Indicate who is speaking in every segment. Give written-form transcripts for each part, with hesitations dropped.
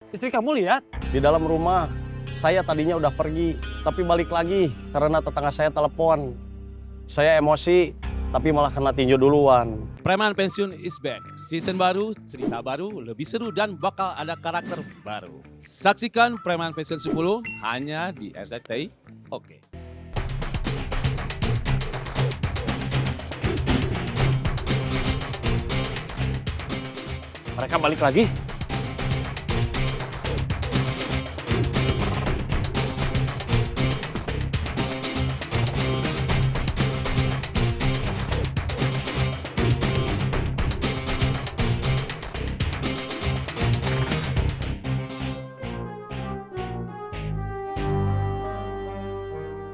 Speaker 1: Istri kamu lihat?
Speaker 2: Di dalam rumah, saya tadinya udah pergi, tapi balik lagi karena tetangga saya telepon. Saya emosi, tapi malah kena tinju duluan.
Speaker 3: Preman Pensiun is back. Season baru, cerita baru, lebih seru dan bakal ada karakter baru. Saksikan Preman Pensiun 10 hanya di RCTI. Oke.
Speaker 2: Mereka balik lagi.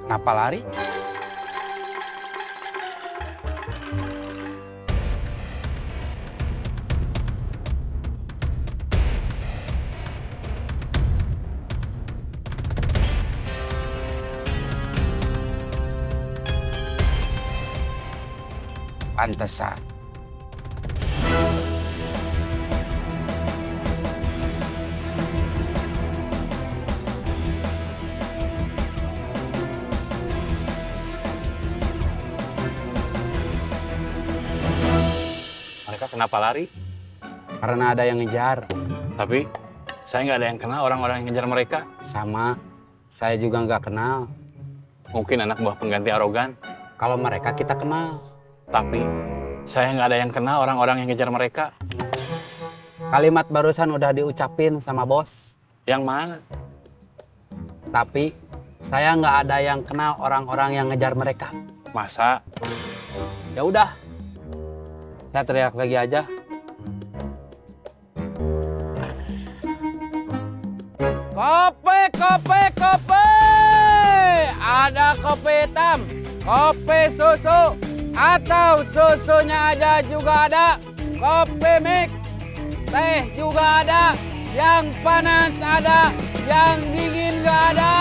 Speaker 4: Kenapa lari? Pantesan.
Speaker 5: Mereka kenapa lari?
Speaker 4: Karena ada yang ngejar.
Speaker 5: Tapi saya nggak ada yang kenal orang-orang yang ngejar mereka.
Speaker 4: Sama, saya juga nggak kenal.
Speaker 5: Mungkin anak buah pengganti arogan.
Speaker 4: Kalau mereka kita kenal.
Speaker 5: Tapi saya nggak ada yang kenal orang-orang yang ngejar mereka.
Speaker 4: Kalimat barusan udah diucapin sama bos.
Speaker 5: Yang mana?
Speaker 4: Tapi saya nggak ada yang kenal orang-orang yang ngejar mereka.
Speaker 5: Masa?
Speaker 4: Ya udah, saya teriak lagi aja. Kopi, kopi, kopi! Ada kopi hitam, kopi susu, atau susunya aja juga ada. Kopi mix, teh juga ada. Yang panas ada, yang dingin gak ada.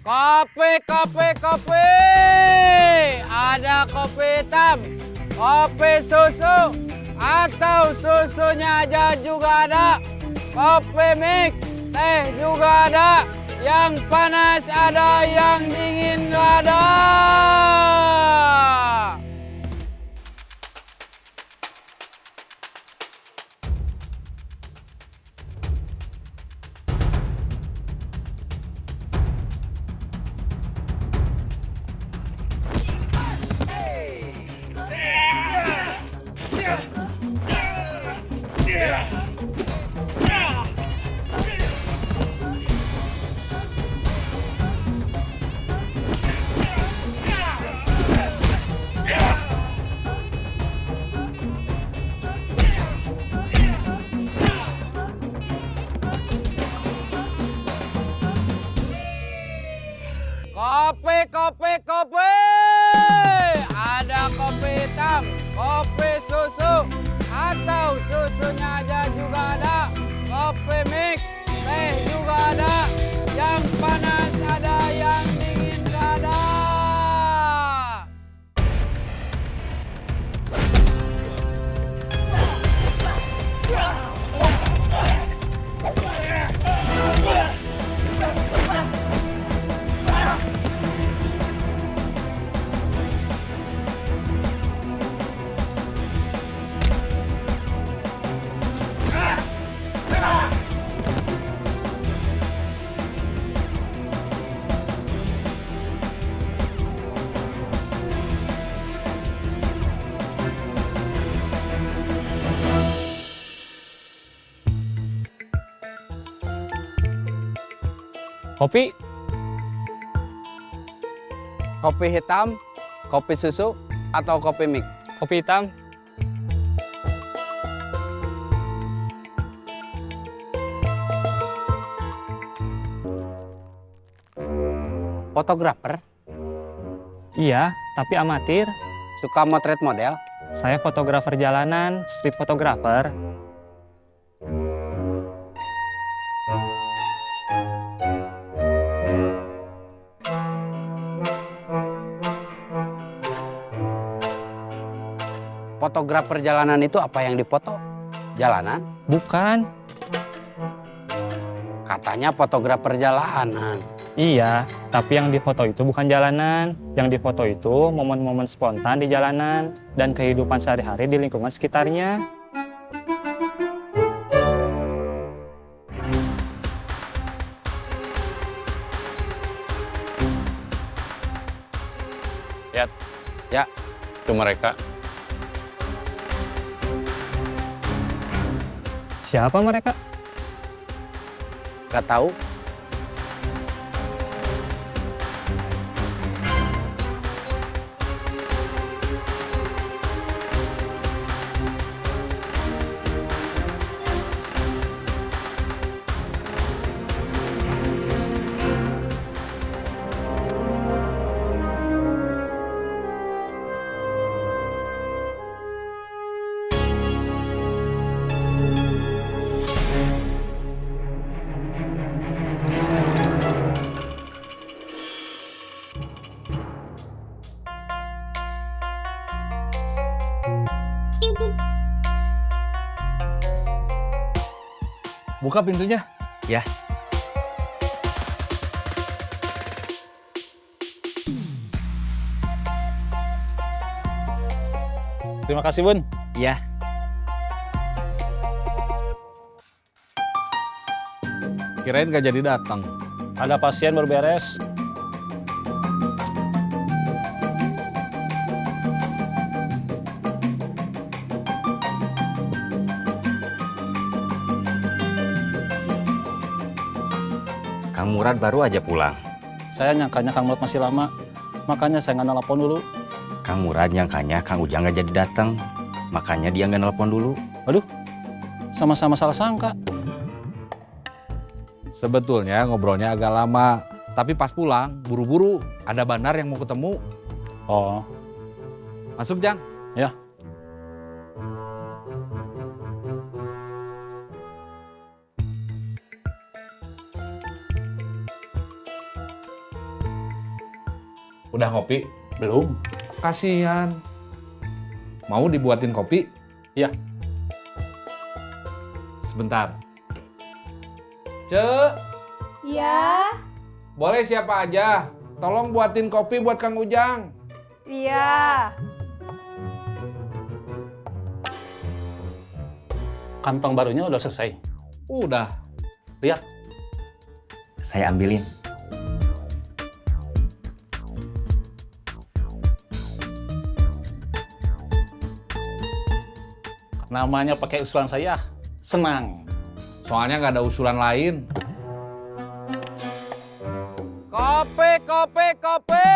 Speaker 4: Kopi, kopi, kopi. Ada kopi hitam, kopi susu, atau susunya aja juga ada. Kopi mix, teh juga ada. Yang panas ada, yang dingin nggak ada. Kopi, kopi, kopi. Ada kopi hitam, kopi susu, atau susunya aja juga ada. Kopi mix, teh juga ada. Yang panas ada, yang dingin gak ada.
Speaker 1: Kopi?
Speaker 4: Kopi hitam, kopi susu, atau kopi mix?
Speaker 5: Kopi hitam.
Speaker 4: Fotografer?
Speaker 5: Iya, tapi amatir.
Speaker 4: Suka motret model?
Speaker 5: Saya fotografer jalanan, street photographer.
Speaker 4: Fotografer jalanan itu apa yang dipoto? Jalanan?
Speaker 5: Bukan.
Speaker 4: Katanya fotografer jalanan.
Speaker 5: Iya, tapi yang difoto itu bukan jalanan. Yang difoto itu momen-momen spontan di jalanan dan kehidupan sehari-hari di lingkungan sekitarnya.
Speaker 2: Lihat.
Speaker 4: Ya.
Speaker 2: Itu mereka.
Speaker 5: Siapa mereka?
Speaker 4: Gak tahu.
Speaker 5: Buka pintunya.
Speaker 4: Ya.
Speaker 5: Terima kasih, Bun.
Speaker 4: Ya.
Speaker 5: Kirain gak jadi datang. Ada pasien berberes.
Speaker 1: Kang Murad baru aja pulang.
Speaker 5: Saya nyangkanya Kang Murad masih lama. Makanya saya nggak nelpon dulu.
Speaker 1: Kang Murad nyangkanya Kang Ujang nggak jadi datang. Makanya dia nggak nelpon dulu.
Speaker 5: Aduh, sama-sama salah sangka.
Speaker 6: Sebetulnya ngobrolnya agak lama, tapi pas pulang buru-buru ada bandar yang mau ketemu.
Speaker 5: Oh,
Speaker 6: Masuk, Jang.
Speaker 5: ya.
Speaker 6: Udah ngopi?
Speaker 5: Belum.
Speaker 6: Kasihan. Mau dibuatin kopi?
Speaker 5: Iya.
Speaker 6: Sebentar. Ce,
Speaker 7: Iya,
Speaker 6: boleh siapa aja? Tolong buatin kopi buat Kang Ujang.
Speaker 7: iya.
Speaker 5: Kantong barunya udah selesai.
Speaker 6: Udah.
Speaker 5: Lihat.
Speaker 1: Saya ambilin.
Speaker 5: Namanya pakai usulan saya. Senang.
Speaker 6: Soalnya nggak ada usulan lain.
Speaker 4: Kopi, kopi, kopi.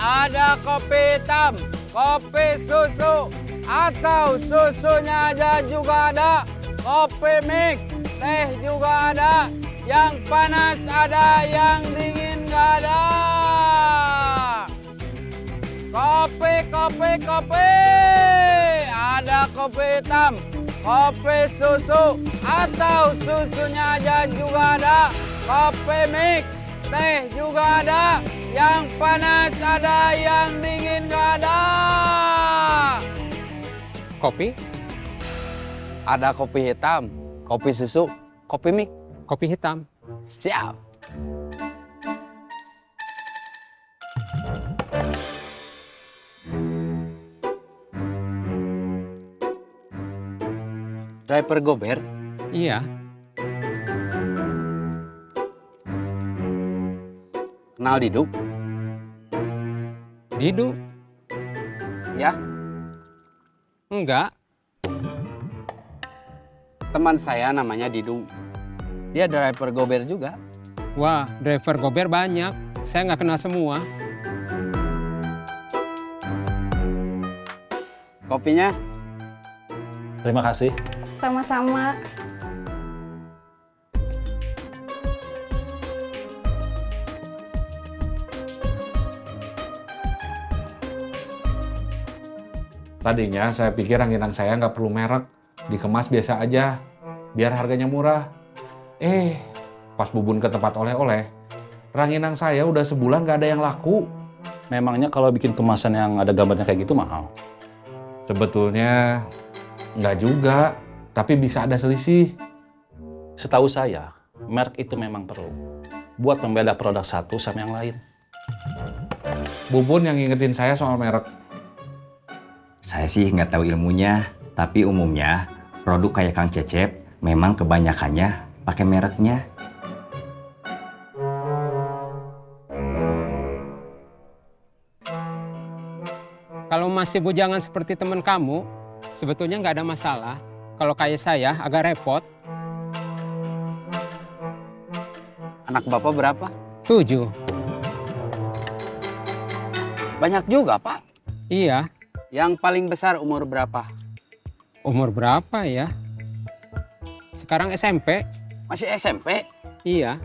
Speaker 4: Ada kopi hitam, kopi susu, atau susunya aja juga ada. Kopi mix, teh juga ada. Yang panas ada, yang dingin nggak ada. Kopi, kopi, kopi. Ada kopi hitam, kopi susu, atau susunya aja juga ada. Kopi mix, teh juga ada. Yang panas ada, yang dingin nggak ada.
Speaker 5: Kopi?
Speaker 4: Ada kopi hitam, kopi susu, kopi mix.
Speaker 5: Kopi hitam.
Speaker 4: Siap. Driver Gober?
Speaker 6: Iya.
Speaker 4: Kenal Didu?
Speaker 6: Didu?
Speaker 4: Ya,
Speaker 6: Enggak.
Speaker 4: teman saya namanya Didu. Dia driver Gober juga.
Speaker 8: Wah, driver Gober banyak. Saya nggak kenal semua.
Speaker 4: kopinya.
Speaker 5: Terima kasih.
Speaker 7: Sama-sama.
Speaker 6: Tadinya saya pikir ranginang saya nggak perlu merek, dikemas biasa aja, biar harganya murah. Pas Bubun ke tempat oleh-oleh, ranginang saya udah sebulan nggak ada yang laku.
Speaker 5: Memangnya kalau bikin kemasan yang ada gambarnya kayak gitu mahal?
Speaker 6: Sebetulnya nggak juga, tapi bisa ada selisih.
Speaker 5: Setahu saya, merek itu memang perlu buat membeda produk satu sama yang lain.
Speaker 6: Bubun yang ngingetin saya soal merek.
Speaker 1: Saya sih nggak tahu ilmunya, tapi umumnya produk kayak Kang Cecep memang kebanyakannya pakai mereknya.
Speaker 8: Kalau masih bujangan seperti teman kamu, sebetulnya nggak ada masalah. Kalau kayak saya, agak repot.
Speaker 4: Anak bapak berapa?
Speaker 8: 7.
Speaker 4: Banyak juga, Pak.
Speaker 8: Iya.
Speaker 4: Yang paling besar umur berapa?
Speaker 8: Umur berapa ya? Sekarang SMP.
Speaker 4: Masih SMP?
Speaker 8: Iya.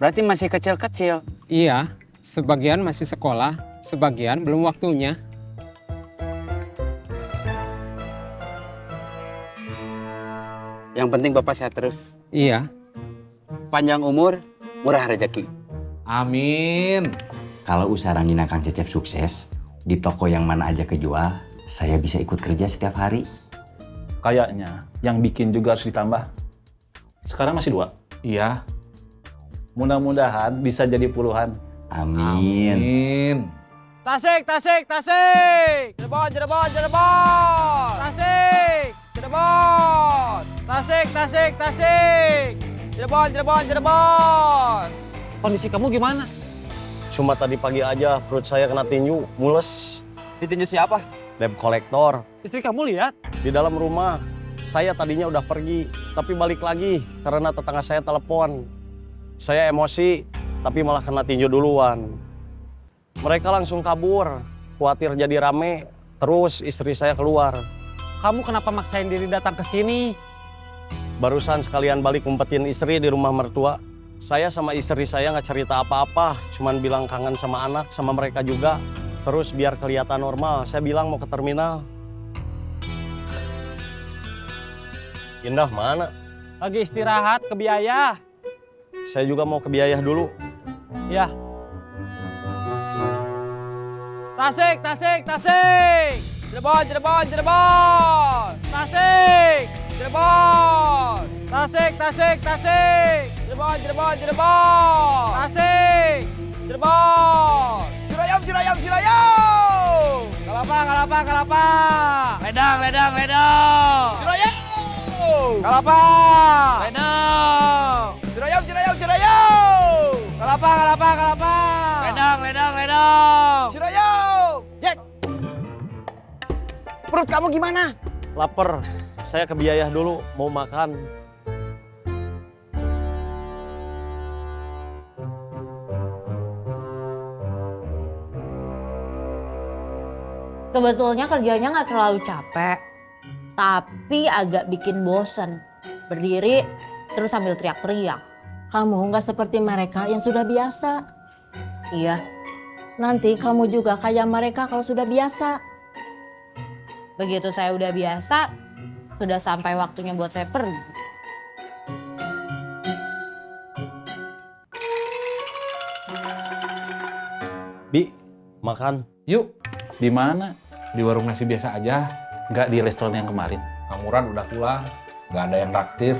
Speaker 4: Berarti masih kecil-kecil.
Speaker 8: Iya. Sebagian masih sekolah, sebagian belum waktunya.
Speaker 4: Yang penting bapak sehat terus.
Speaker 8: Iya.
Speaker 4: Panjang umur, murah rezeki.
Speaker 6: Amin.
Speaker 1: Kalau usaha ranginang Kang Cecep sukses, di toko yang mana aja kejual, saya bisa ikut kerja setiap hari.
Speaker 5: Kayaknya yang bikin juga harus ditambah. Sekarang masih 2.
Speaker 6: Iya.
Speaker 5: Mudah-mudahan bisa jadi puluhan.
Speaker 1: Amin.
Speaker 6: Amin.
Speaker 4: Tasik, tasik, tasik. Cirebon, Cirebon, Cirebon. Tasik, Cirebon. Tasik, tasik, tasik. Cirebon, Cirebon, Cirebon.
Speaker 2: Kondisi kamu gimana? Cuma tadi pagi aja perut saya kena tinju, mules.
Speaker 4: Ditinju siapa?
Speaker 2: Debt collector.
Speaker 4: Istri kamu lihat?
Speaker 2: Di dalam rumah. Saya tadinya udah pergi, tapi balik lagi karena tetangga saya telepon. Saya emosi, tapi malah kena tinju duluan. Mereka langsung kabur, khawatir jadi rame, terus istri saya keluar.
Speaker 4: Kamu kenapa maksain diri datang ke sini?
Speaker 2: Barusan sekalian balik ngumpetin istri di rumah mertua. Saya sama istri saya nggak cerita apa-apa, cuman bilang kangen sama anak, sama mereka juga. Terus biar kelihatan normal, saya bilang mau ke terminal. Indah mana?
Speaker 4: Lagi istirahat ke biaya.
Speaker 2: Saya juga mau ke Biayah dulu.
Speaker 4: Ya. Tasik, tasik, tasik. Cirebon, Cirebon, Cirebon. Tasik, Cirebon. Tasik, tasik, tasik. Cirebon, Cirebon, Cirebon. Tasik, Cirebon. Cirayam, Cirayam, Cirayam. Kalapa, kalapa, kalapa. Ledang, ledang, ledang. Cirayam. Kalapa. Ledang. Cirayam, Cirayam, Cirayam. Kalapa, kalapa, kalapa. Ledang, ledang, ledang. Cirayam. Jack. Perut kamu gimana?
Speaker 2: Laper, saya ke Biayah dulu, mau makan.
Speaker 9: Sebetulnya kerjanya nggak terlalu capek, tapi agak bikin bosen. Berdiri terus sambil teriak-teriak.
Speaker 7: Kamu nggak seperti mereka yang sudah biasa.
Speaker 9: Iya,
Speaker 7: Nanti kamu juga kayak mereka kalau sudah biasa.
Speaker 9: begitu saya udah biasa, sudah sampai waktunya buat saya pergi.
Speaker 2: Bi, makan.
Speaker 5: Yuk, di mana?
Speaker 6: Di warung nasi biasa aja.
Speaker 5: Nggak di restoran yang kemarin.
Speaker 6: Kang Murad udah pulang, nggak ada yang traktir.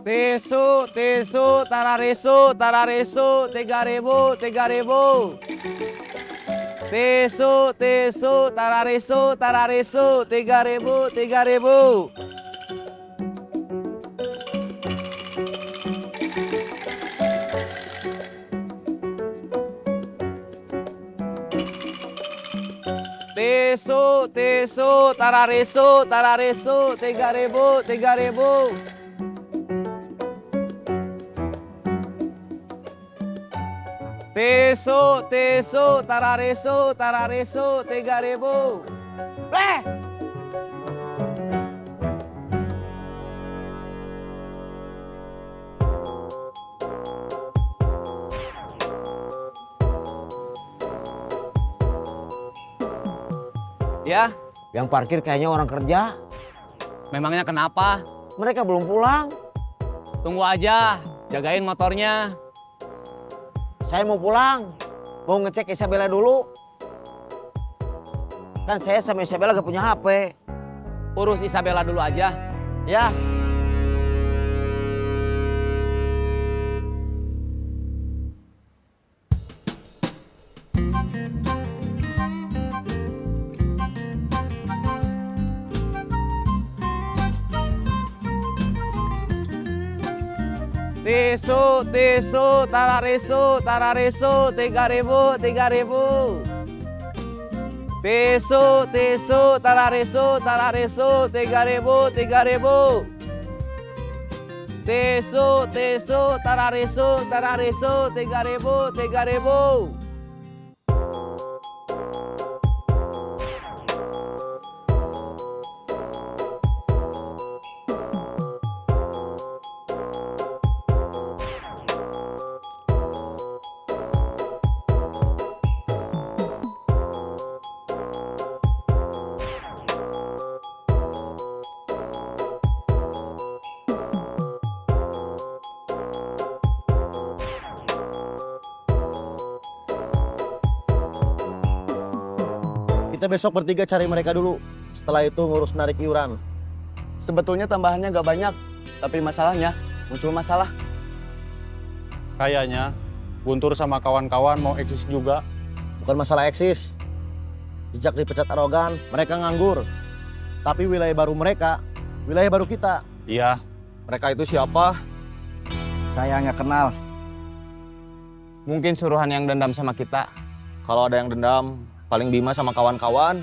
Speaker 4: Tisu, tisu, tararisu, tararisu, 3.000, 3.000. Tisu, tisu, tararisu, tararisu, 3.000, 3.000. Tisu, tararisu, 3.000. Tisu, tararisu, 3.000. Bleh! Ya,
Speaker 10: Yang parkir kayaknya orang kerja.
Speaker 4: memangnya kenapa?
Speaker 10: Mereka belum pulang.
Speaker 4: Tunggu aja, jagain motornya.
Speaker 10: Saya mau pulang. Mau ngecek Isabella dulu. Kan saya sama Isabella gak punya HP.
Speaker 4: Urus Isabella dulu aja.
Speaker 10: Ya.
Speaker 4: Tisu, tararisu, 3.000. Tisu, tararisu, 3.000. Tisu, tararisu, 3.000.
Speaker 2: Kita besok bertiga cari mereka dulu. Setelah itu ngurus narik iuran. Sebetulnya tambahannya nggak banyak, tapi masalahnya muncul masalah. Kayaknya Guntur sama kawan-kawan mau eksis juga. Bukan masalah eksis. Sejak dipecat arogan, mereka nganggur. Tapi wilayah baru mereka, wilayah baru kita. Iya, mereka itu siapa?
Speaker 1: Saya nggak kenal.
Speaker 4: Mungkin suruhan yang dendam sama kita. Kalau ada yang dendam, paling Bima sama kawan-kawan.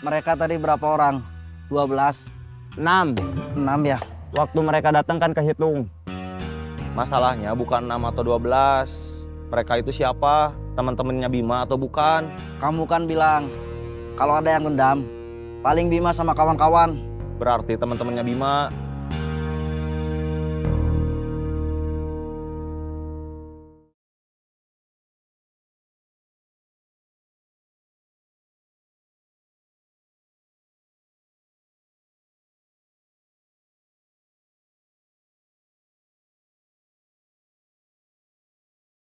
Speaker 1: Mereka tadi berapa orang? 12.
Speaker 4: 6.
Speaker 1: 6 ya?
Speaker 4: Waktu mereka datang kan kehitung. Masalahnya bukan 6 atau 12. Mereka itu siapa? Teman-temannya Bima atau bukan?
Speaker 1: Kamu kan bilang kalau ada yang dendam, paling Bima sama kawan-kawan.
Speaker 4: Berarti teman-temannya Bima.